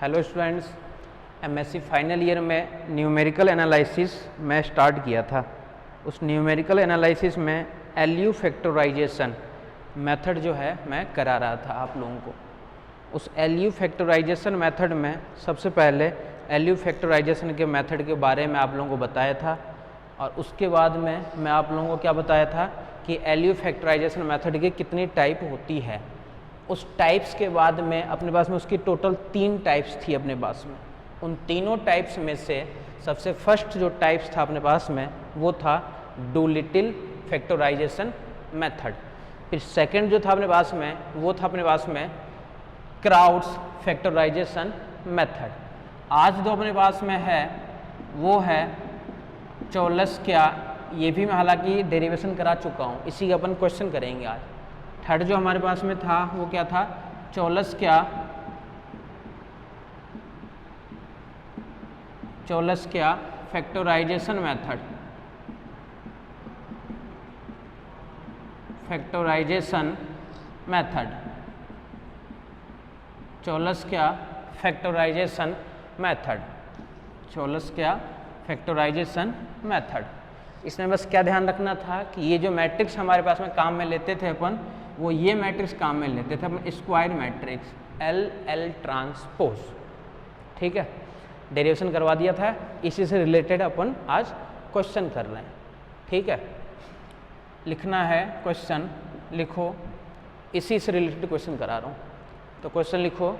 Hello students, MSc final year में numerical analysis मैं start किया था। उस न्यूमेरिकल एनालिसिस में एलयू फैक्टराइजेशन मेथड जो है मैं करा रहा था आप लोगों को। उस एलयू फैक्टराइजेशन मेथड में सबसे पहले एलयू फैक्टराइजेशन के मेथड के बारे में आप लोगों को बताया था, और उसके बाद में मैं आप लोगों को क्या बताया था कि एलयू फैक्टराइजेशन मेथड की कितनी टाइप होती है। उस टाइप्स के बाद में अपने पास में उसकी टोटल 3 टाइप्स थी अपने पास में। उन तीनों टाइप्स में से सबसे फर्स्ट जो टाइप्स था अपने पास में वो था डूलिटिल फैक्टराइजेशन मेथड। फिर सेकंड जो था अपने पास में वो था अपने पास में क्राउड्स फैक्टराइजेशन मेथड। आज जो अपने पास में है वो है चौलस्क्या। ये भी मैं हालांकि डेरिवेशन करा चुका हूँ, इसी का अपन क्वेश्चन करेंगे आज। थर्ड जो हमारे पास में था वो क्या था, Cholesky factorization method. Cholesky factorization method. इसमें बस क्या ध्यान रखना था कि ये जो मैट्रिक्स हमारे पास में काम में लेते थे अपन, वो ये मैट्रिक्स काम में लेते थे अपन, स्क्वायर मैट्रिक्स L ट्रांसपोज। ठीक है, डेरिवेशन करवा दिया था, इसी से रिलेटेड अपन आज क्वेश्चन कर रहे हैं। ठीक है, लिखना है क्वेश्चन, लिखो, इसी से रिलेटेड क्वेश्चन करा रहा हूँ। तो क्वेश्चन लिखो,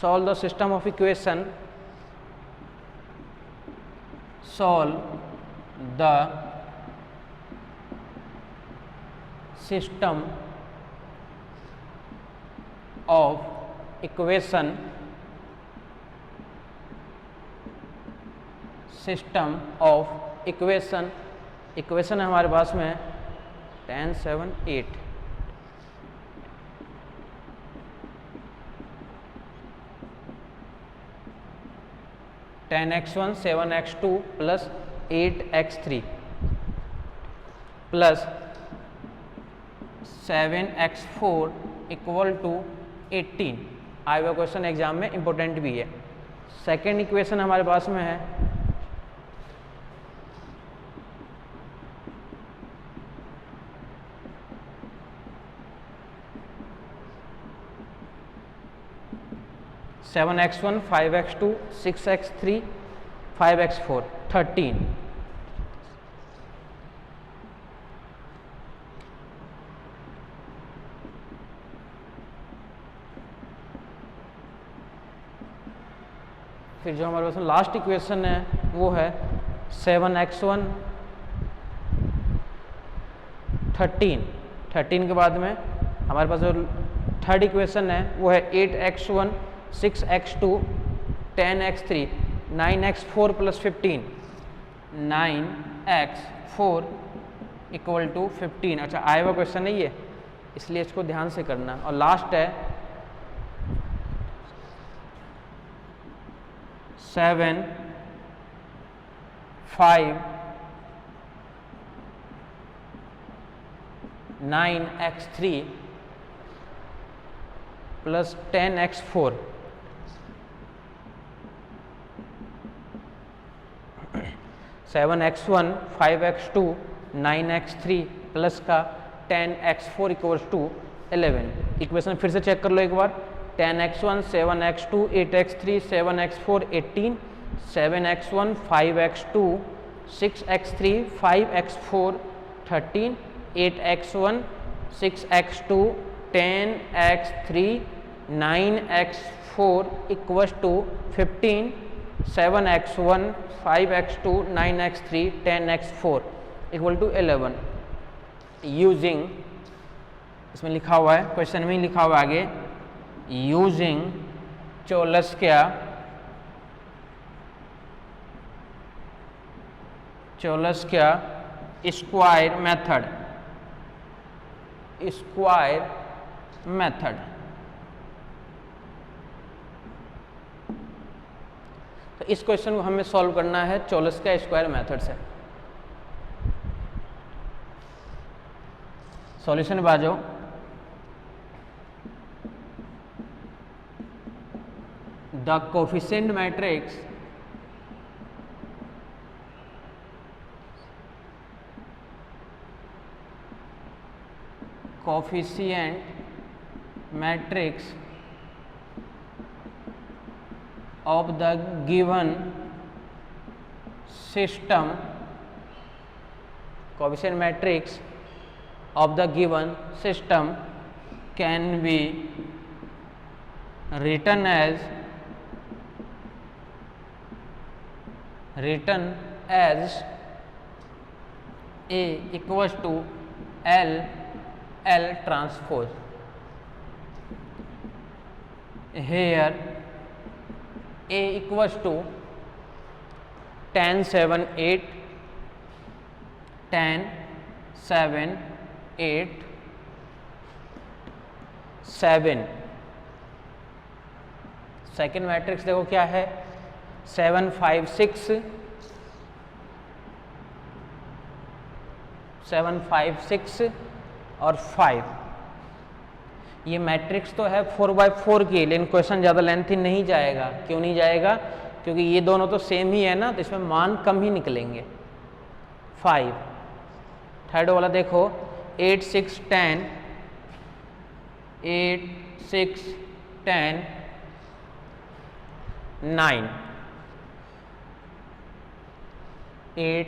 solve the system of equation, solve the system of equation, equation है हमारे पास में 10, 7, 8। (10x1 7x2 + 8x3 + 7x4 = 18। आया हुआ क्वेश्चन एग्जाम में इंपॉर्टेंट भी है। सेकेंड इक्वेशन हमारे पास में है 7x1 5x2 6x3 5x4 13। फिर जो हमारे पास लास्ट इक्वेशन है वो है 7x1 13 के बाद में हमारे पास जो थर्ड इक्वेशन है वो है 8x1 6x2 10x3 9x4 + 15 9x4 = 15। अच्छा, आया हुआ क्वेश्चन नहीं है, इसलिए इसको ध्यान से करना। और लास्ट है 7 5 9x3 + 10x4। 7x1 5x2 9x3 plus का 10x4 = 11। इक्वेशन फिर से चेक कर लो एक बार। 10x1 7x2 8x3 7x4 18 7x1 5x2 6x3 5x4 13 8x1 6x2 10x3 9x4 = 15 7x1 5x2 9x3 10x4 = 11। Using, इसमें लिखा हुआ है, क्वेश्चन में ही लिखा हुआ है आगे, यूजिंग चौलस्क्या स्क्वायर मेथड। तो इस क्वेश्चन को हमें सॉल्व करना है चौलस्क्या स्क्वायर मेथड से। सॉल्यूशन बाजो, the coefficient matrix of the given system, coefficient matrix of the given system can be written as A equals to L transpose. Here A equals to 10 7 8 10 7 8 7। Second matrix देखो क्या है, 7 5 6 7 5 6 और 5। ये matrix तो है 4x4 की, लेकिन क्वेश्चन ज़्यादा लेंथी नहीं जाएगा। क्यों नहीं जाएगा? क्योंकि ये दोनों तो सेम ही है ना, तो इसमें मान कम ही निकलेंगे। 5 थर्ड वाला देखो 8 6 10 8 6 10 9 8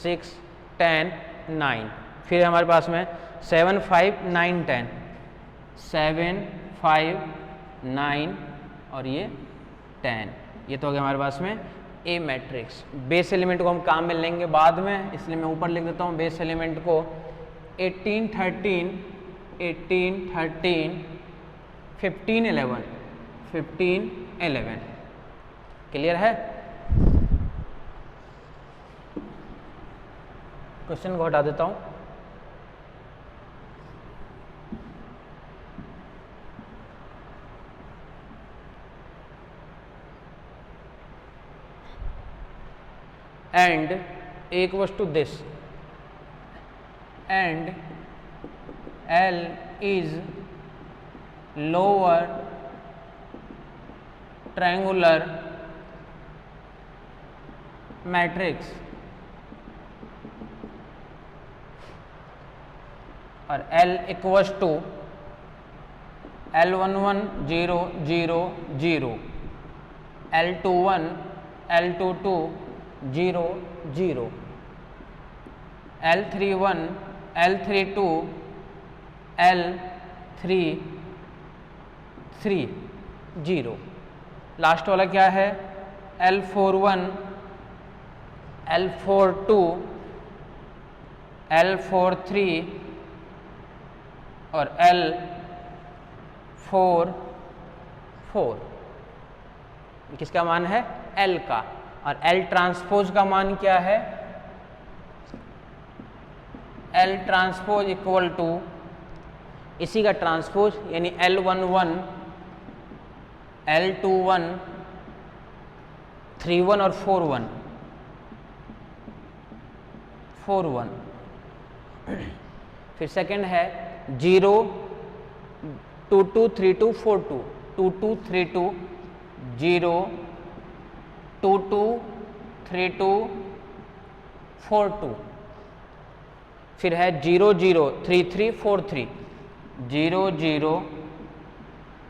6 10 9। फिर हमारे पास में 7 5 9 10 7 5 9 और ये 10। ये तो हो गया हमारे पास में ए मैट्रिक्स। बेस एलिमेंट को हम काम में लेंगे बाद में, इसलिए मैं ऊपर लिख देता हूँ बेस एलिमेंट को 18 13 18 13 15 11 15 11। क्लियर है? क्वेश्चन को हटा देता हूँ। and A equals to this, and L is lower triangular matrix और L equals to L11 0 0 0 L21 L22 0 0 L31 L32 L33 0। Last वाला क्या है? L41 L42 L43 और L44। किसका मान है? L का। और L ट्रांसपोज का मान क्या है? L ट्रांसपोज इक्वल टू इसी का ट्रांसपोज, यानी L11 L21 31 और 41 41। फिर सेकंड है 0 22 32 42 22 32 0 22 32 42। फिर है 0 0 33 43 0 0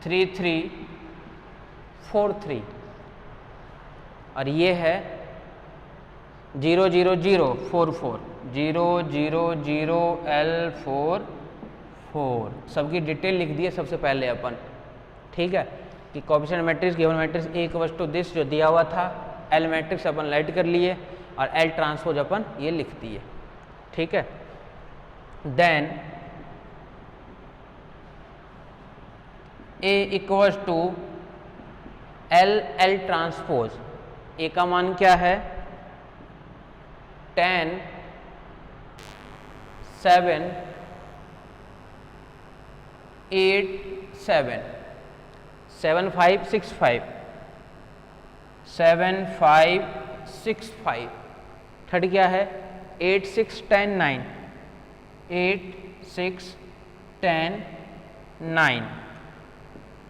33 43 और ये है 0 0 0 4 4 0 0 0 L4 4। सबकी डिटेल लिख दी है सबसे पहले अपन, ठीक है, कि coefficient matrix given matrix A equals to this जो दिया हुआ था, L मैट्रिक्स अपन राइट कर लिए और L ट्रांसपोज अपन ये लिख दिए, ठीक है। Then A equals to L transpose. A का मान क्या है? 10 7 8 7 7 5 6 5 7 5 6 5। थर्ड क्या है? 8 6 10 9 8 6 10 9।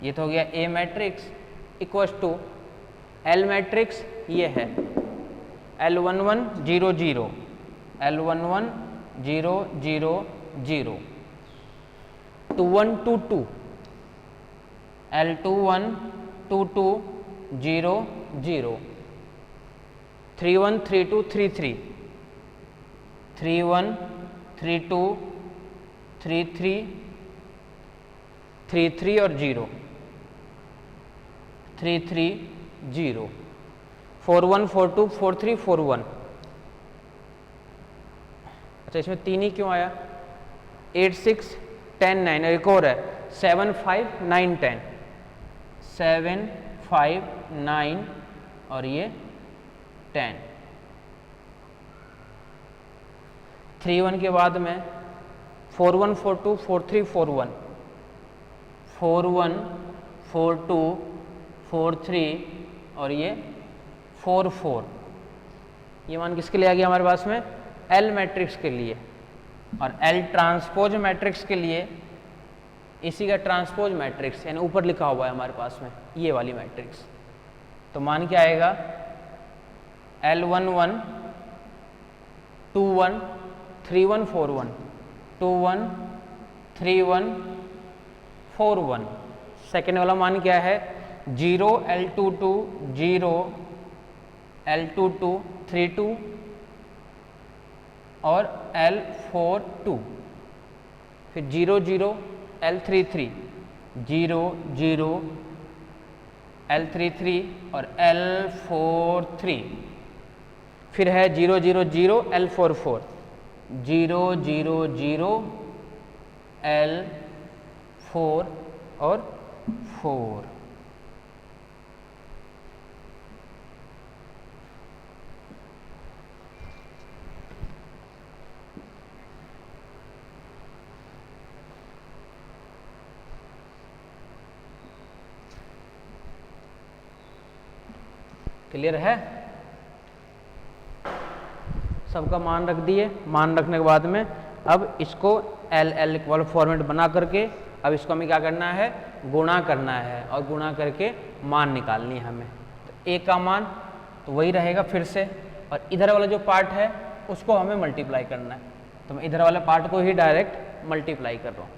ये तो हो गया A matrix. Equals to L matrix ये है L11 0 0, L11 0 0 0, 21 2 2, L21 2 2 0 0, 31 3 2 3 3, 31 3 2 3 3, 3 3 और 0, 3 3 0, 4 1 4 2 4 3 4 1। अच्छा इसमें 3 ही क्यों आया? 8 6 10 9, एक और है 7 5 9 10, 7 5 9 और ये 10। 3 1 के बाद में 4 1 4 2 4 3 4 1, 4 1 4 2 4 3 और ये 4 4। ये मान किसके लिए आ गया हमारे पास में? एल मैट्रिक्स के लिए। और एल ट्रांसपोज मैट्रिक्स के लिए इसी का ट्रांसपोज मैट्रिक्स यानी ऊपर लिखा हुआ है हमारे पास में ये वाली मैट्रिक्स। तो मान क्या आएगा? L11 2 1 3 1 4 1, 2 1 3 1 4 1। सेकेंड वाला मान क्या है? 0 L22 0 L22 3 2 और L42, फिर 0 0 L33 0 0 L33 और L43, फिर है 0 0 0 L44, 0 0 0 L4 और 4। क्लियर है? सबका मान रख दिए। मान रखने के बाद में अब इसको एल एल इक्वल फॉर्मेट बना करके अब इसको हमें क्या करना है? गुणा करना है और गुणा करके मान निकालनी है हमें। तो ए का मान तो वही रहेगा फिर से, और इधर वाला जो पार्ट है उसको हमें मल्टीप्लाई करना है। तो मैं इधर वाले पार्ट को ही डायरेक्ट मल्टीप्लाई कर रहा हूँ।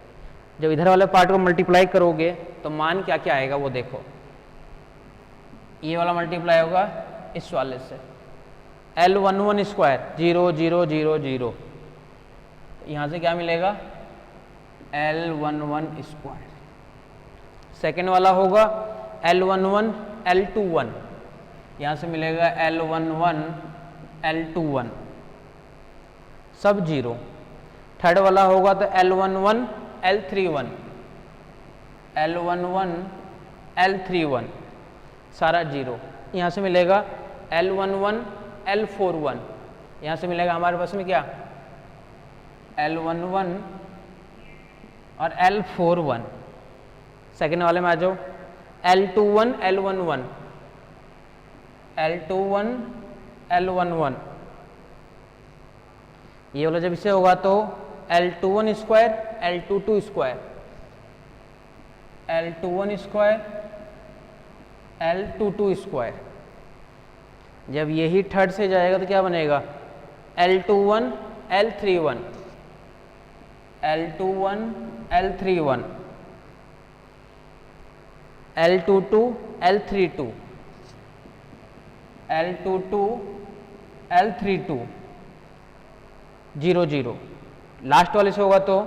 जब इधर वाले पार्ट को मल्टीप्लाई करोगे तो मान क्या क्या आएगा वो देखो। ये वाला मल्टीप्लाई होगा इस वाले से, L11 स्क्वायर 0 0 0 0, यहाँ से क्या मिलेगा? L11 square. सेकेंड वाला होगा L11 L21, यहाँ से मिलेगा L11 L21 सब 0। थर्ड वाला होगा तो L11 L31, L11 L31 सारा 0। यहाँ से मिलेगा L11 L41, यहाँ से मिलेगा हमारे पास में क्या? L11 और L41। सेकेंड वाले में आ जाओ, L21 L11, L21 L11। ये वाला जब इसे होगा तो L21 square L22 square, L21 square L22 square. जब यही थर्ड से जाएगा तो क्या बनेगा? L21 L31, L21 L31, L22 L32, L22 L32 0 0। Last वाले से होगा तो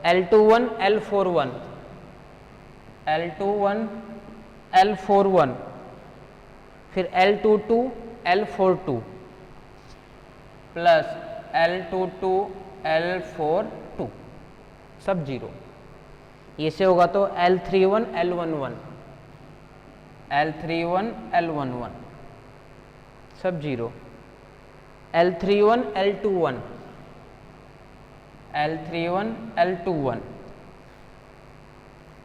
L21 L41, L21 L41, फिर L22 L42 plus L22 L42 सब 0। ये से होगा तो L31 L11, L31 L11 सब 0, L31 L21, L31 L21,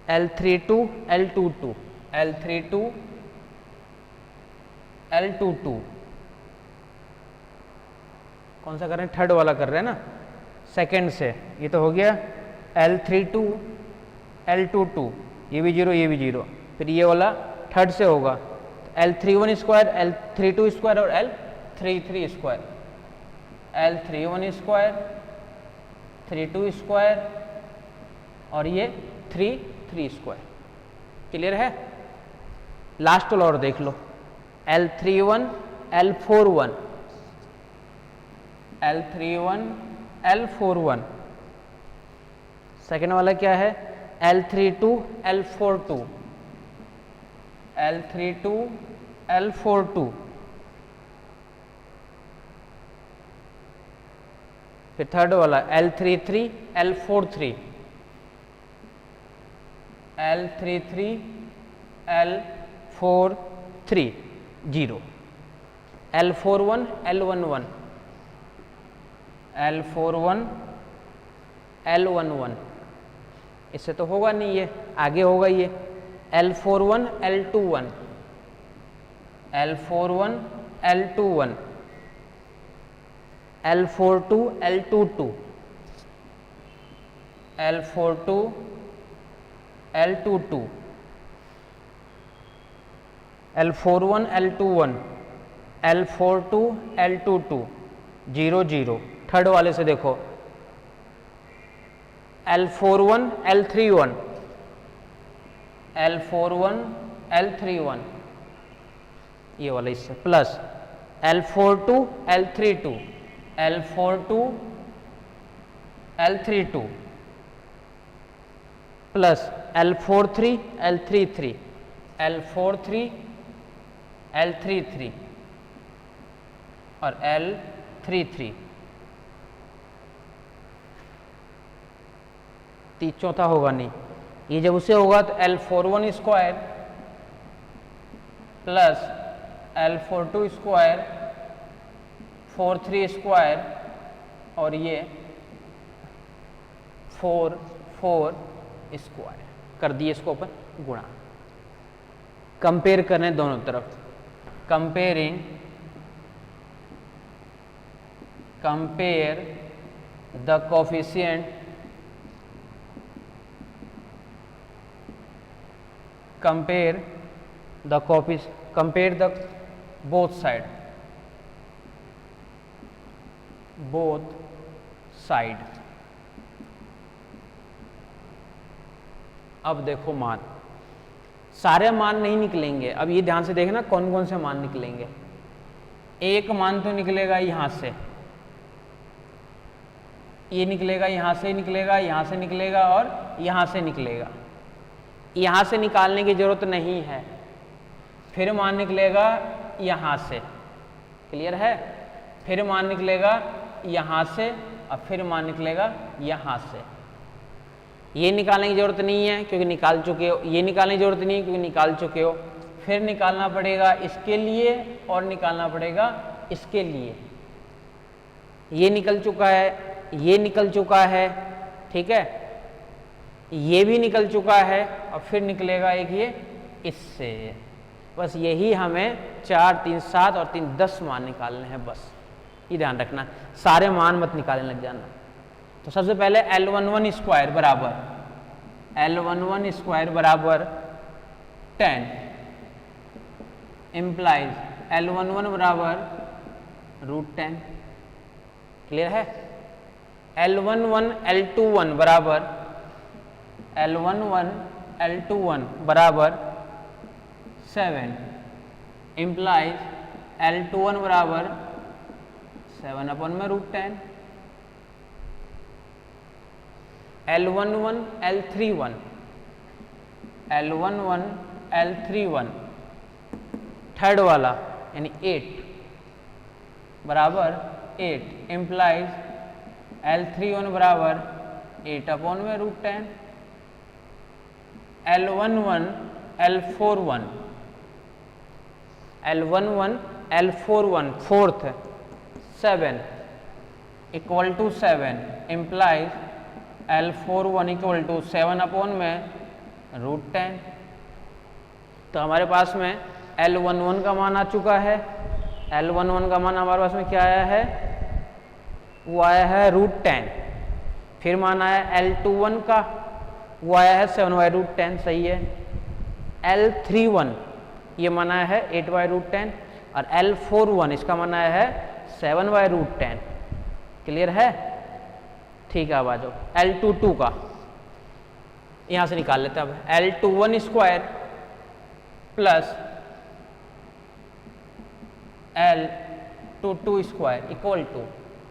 L32 L22, L32 L22। कौन सा कर रहे हैं? थर्ड वाला कर रहे हैं ना, सेकेंड से। ये तो हो गया L32 L22, ये भी 0 ये भी 0, फिर ये वाला थर्ड से होगा, L31 स्क्वायर, L32 स्क्वायर और L33 square, L31 square, 32 square और ये 33 स्क्वायर। क्लियर है? लास्ट वाला और देख लो, L31 L41, L31 L41, second वाला क्या है, L32 L42, L32 L42, फिर थर्ड वाला L33 L43, L33 L43 0, L41 L11, L41 L11, इससे तो होगा नहीं, ये आगे होगा ये L41 L21, L41 L21, L42 L22, L42 L22, L41 L21, L42 L22 0 0। Third वाले से देखो, L41 L31, L41 L31, ये वाला इससे plus L42 L32, L42 L32 plus L43 L33, L43 L33 और L33। चौथा होगा नहीं, ये जब उसे होगा तो L41 square plus L42 square, 43 square और ये 4 स्क्वायर कर दिए, इसको अपन गुणा। कंपेयर करने दोनों तरफ, compare the coefficient, compare the both side, अब देखो मान, सारे मान नहीं निकलेंगे, अब ये ध्यान से देखना कौन कौन से मान निकलेंगे। एक मान तो निकलेगा यहां से, ये निकलेगा, यहां से निकलेगा, यहां से निकलेगा और यहां से निकलेगा। यहां से निकालने की जरूरत नहीं है, फिर मान निकलेगा यहां से। क्लियर है? फिर मान निकलेगा यहां से और फिर मान निकलेगा यहां से। ये निकालने की जरूरत नहीं है क्योंकि निकाल चुके हो, ये निकालने की जरूरत नहीं है क्योंकि निकाल चुके हो। फिर निकालना पड़ेगा इसके लिए और निकालना पड़ेगा इसके लिए। ये निकल चुका है, ये निकल चुका है, ठीक है, ये भी निकल चुका है और फिर निकलेगा एक ये इससे। बस यही हमें 4 3 7 और 3 10 मान निकालने हैं, बस ये ध्यान रखना, सारे मान मत निकालने लग जाना। तो सबसे पहले L11 स्क्वायर बराबर L11 स्क्वायर बराबर 10 इम्प्लाइज L11 बराबर √10। क्लियर है? L11 L21 बराबर L11 L21 बराबर 7 इम्प्लाइज L21 बराबर 7/√10। L11 L31 L11 L31 third वाला यानी 8 बराबर 8 इम्प्लाइज L31 बराबर 8/√10। L11 L41 L11 L41 fourth 7 equal to 7 implies L41 equal to 7/√10। तो हमारे पास में L11 का मान आ चुका है। L11 का मान हमारे पास में क्या आया है? वो आया है √10। फिर मान आया L21 का, वो आया है 7/√10। सही है। L31 ये मान आया है 8/√10 और L41 इसका मान आया है 7/√10। क्लियर है? ठीक है, अब आ जाओ L22 का, यहाँ से निकाल लेते हैं। अब L21 square plus L22 square equal to,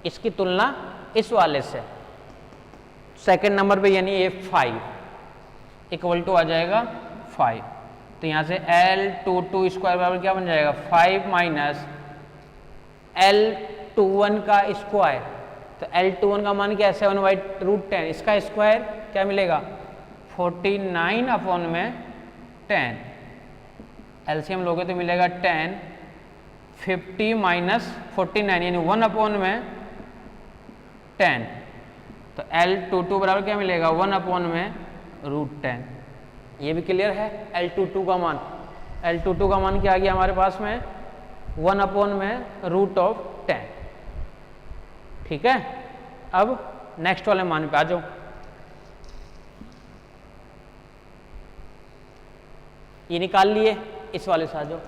इसकी तुलना इस वाले से सेकंड नंबर पे यानी ये 5 इक्वल टू आ जाएगा 5। तो यहाँ से L22 स्क्वायर बराबर क्या बन जाएगा 5 माइनस L21 का स्क्वायर। तो L21 का मान क्या है 7/√10, इसका स्क्वायर क्या मिलेगा 49/10। एलसीएम लोगे तो मिलेगा 10, 50 माइनस 49 यानी 1/10। तो L22 बराबर क्या मिलेगा 1/√10। ये भी क्लियर है। L22 का मान, L22 का मान क्या आ गया हमारे पास में 1/√10। ठीक है, अब नेक्स्ट वाले मान पे आ जाओ। ये निकाल लिए, इस वाले से आ जाओ।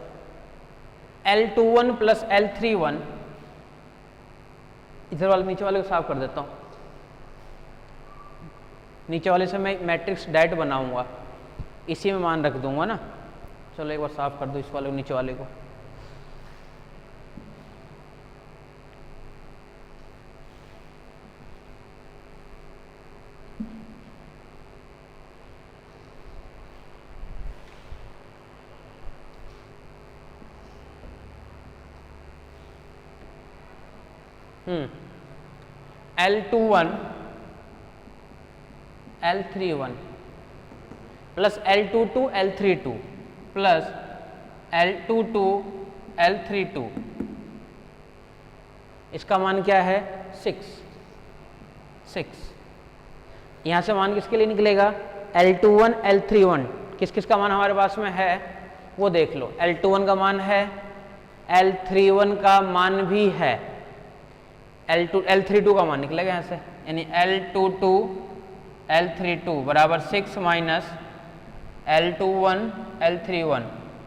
L21 प्लस L31, इधर वाले नीचे वाले को साफ कर देता हूँ। नीचे वाले से मैं मैट्रिक्स डायरेक्ट बनाऊंगा, इसी में मान रख दूंगा ना। चलो एक बार साफ कर दो इस वाले को, नीचे वाले को। L21 L31 plus L22 L32 plus L22 L32, इसका मान क्या है 6। यहाँ से मान किसके लिए निकलेगा L21 L31, किस किस का मान हमारे पास में है वो देख लो। L21 का मान है, L31 का मान भी है, L32 का मान निकलेगा यहाँ से, यानी L22 L32 बराबर 6 minus L21 L31,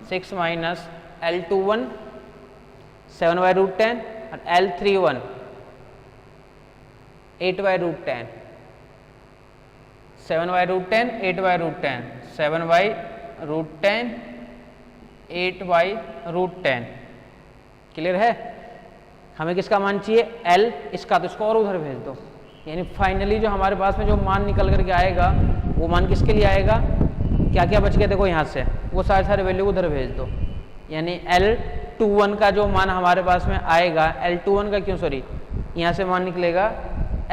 6 minus L21 7/√10 और L31 8/√10, 7/√10 8/√10, 7/√10 8/√10। क्लियर है? हमें किसका मान चाहिए L, इसका, तो इसको और उधर भेज दो। यानी फाइनली जो हमारे पास में जो मान निकल करके आएगा वो मान किसके लिए आएगा, क्या क्या बच गया देखो यहाँ से, वो सारे वैल्यू उधर भेज दो। यानी L21 का जो मान हमारे पास में आएगा, L21 का क्यों सॉरी, यहाँ से मान निकलेगा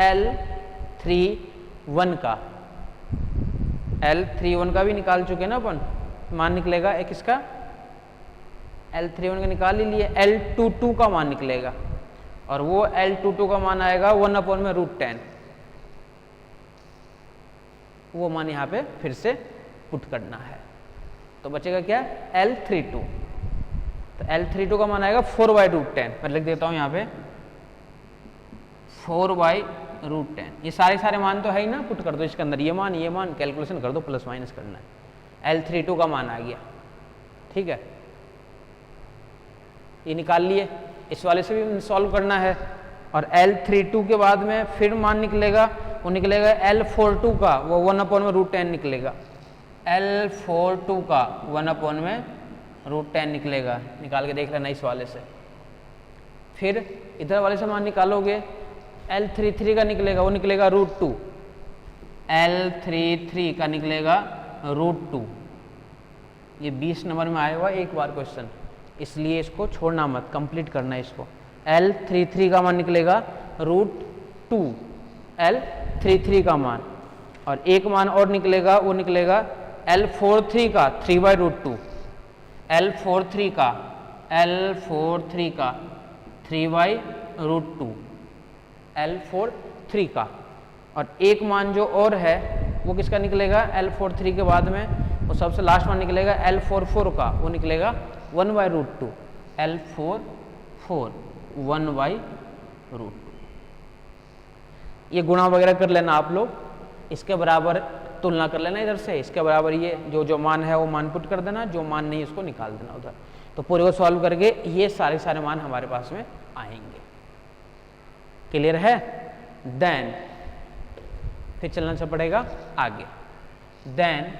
L31 का, L31 का भी निकाल चुके ना अपन, मान निकलेगा एक इसका L31 का निकाल ही लिए, L22 का मान निकलेगा और वो L22 का मान आएगा 1/√10। वो मान यहाँ पे फिर से पुट करना है, तो बचेगा क्या L32। तो L32 का मान आएगा 4/√10। मैं लिख देता हूँ यहाँ पे 4/√10। ये सारे मान तो है ही ना, पुट कर दो इसके अंदर, ये मान कैलकुलेशन कर दो, प्लस माइनस करना है। L32 का मान आ गया। ठीक है, ये निकाल लिए, इस वाले से भी सॉल्व करना है। और L32 के बाद में फिर मान निकलेगा, वो निकलेगा L42 का, वो 1/√10 निकलेगा। L42 का 1/√10 निकलेगा, निकाल के देख लेना इस वाले से। फिर इधर वाले से मान निकालोगे, L33 का निकलेगा, वो निकलेगा √2, L33 का निकलेगा √2। ये 20 नंबर में आया हुआ एक बार क्वेश्चन, इसलिए इसको छोड़ना मत, कंप्लीट करना है इसको। L33 का मान निकलेगा √2, L33 का मान, और एक मान और निकलेगा, वो निकलेगा L43 का 3/√2, L43 का 3/√2, L43 का। और एक मान जो और है वो किसका निकलेगा L43 के बाद में, वो सबसे लास्ट मान निकलेगा L44 का, वो निकलेगा 1/√2, L44 1/√2। ये गुणा वगैरह कर लेना आप लोग। इसके बराबर तुलना कर लेना इधर से, इसके बराबर ये जो जो मान है वो मान पुट कर देना, जो मान नहीं उसको निकाल देना उधर। तो पूरे को सॉल्व करके ये सारे मान हमारे पास में आएंगे। क्लियर है? देन फिर चलना सा पड़ेगा आगे। Then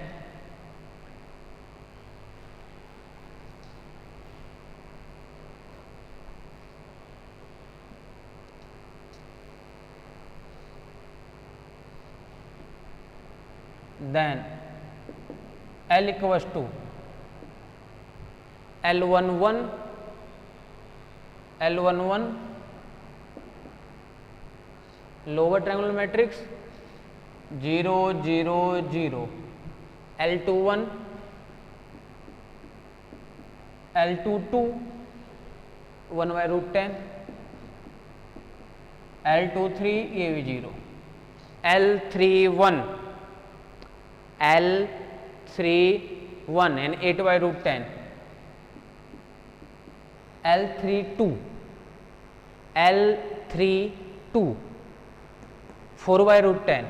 L equals to L11 lower triangular matrix 0 0 0, L21 L22 1/√10, L23 ये भी 0, L31 यानी 8/√10, L32 4/√10,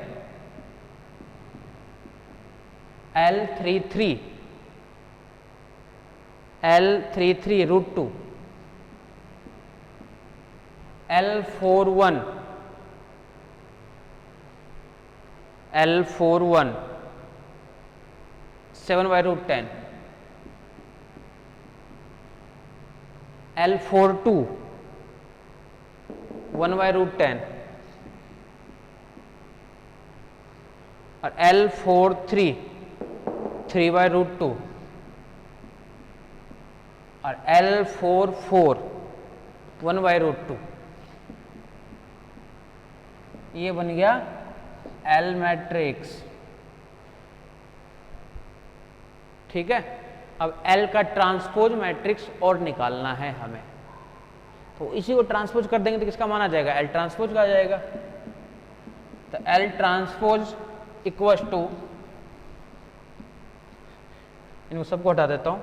L33 √2, L41 7/√10, L42 1/√10 और L43 3/√2 और L44 1/√2। ये बन गया L मैट्रिक्स। ठीक है, अब L का ट्रांसपोज मैट्रिक्स और निकालना है हमें, तो इसी को ट्रांसपोज कर देंगे तो किसका मान आ जाएगा? L ट्रांसपोज का आ जाएगा। तो L ट्रांसपोज इक्वल्स टू, इनको सबको हटा देता हूं,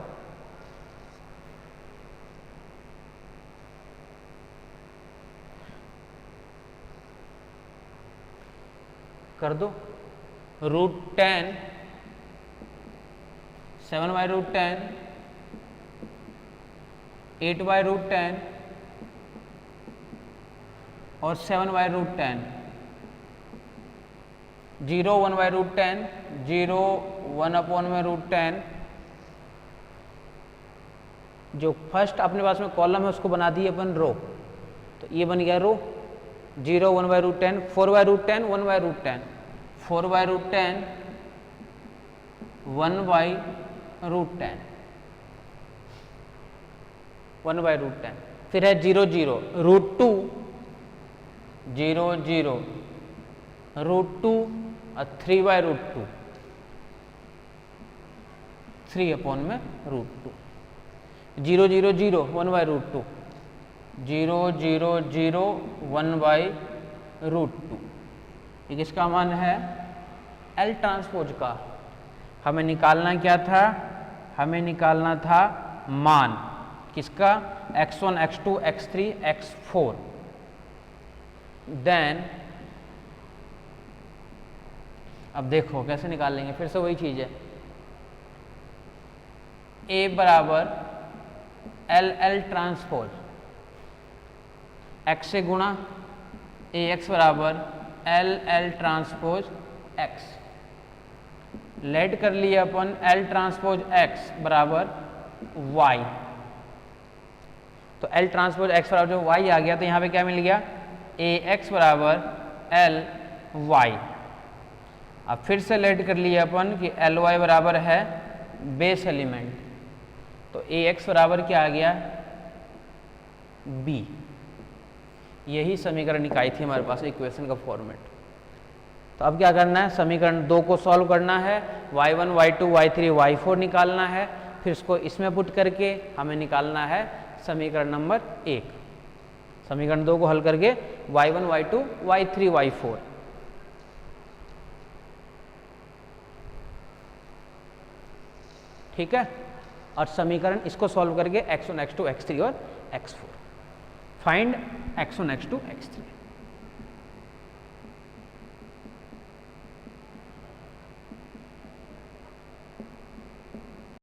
कर दो √10 7/√10 8/√10 और 7/√10, 0 1/√10 0 1/√10। जो फर्स्ट अपने पास में कॉलम है उसको बना दिए अपन रो, तो ये बन गया रो 0 1/√10 4/√10 1/√10 4/√10 1/√10 1/√10। फिर है 0 0 √2 0 0 √2 और 3/√2 3/√2 0 0 0 1/√2 0 0 0 1/√2। ये किसका मान है? L ट्रांसपोज का। हमें निकालना क्या था? हमें निकालना था मान किसका? x1 x2 x3 x4। Then अब देखो कैसे निकाल लेंगे, फिर से वही चीज है, A बराबर L ट्रांसपोज x से गुणा AX बराबर L ट्रांसपोज x। लेट कर लिया अपन L ट्रांसपोज x बराबर y, तो L ट्रांसपोज x बराबर जो y आ गया, तो यहाँ पे क्या मिल गया? AX बराबर LY। अब फिर से लेट कर लिया अपन कि LY बराबर है बेस एलिमेंट, तो AX बराबर क्या आ गया? B। यही समीकरण इकाई थी हमारे पास इक्वेशन का फॉर्मेट। तो अब क्या करना है? समीकरण 2 को सॉल्व करना है, y1 y2 y3 y4 निकालना है, फिर इसको इसमें पुट करके हमें निकालना है समीकरण नंबर 1। समीकरण 2 को हल करके y1 y2 y3 y4। ठीक है, और समीकरण इसको सॉल्व करके x1 x2 x3 और x4। Find x1 x2 x3।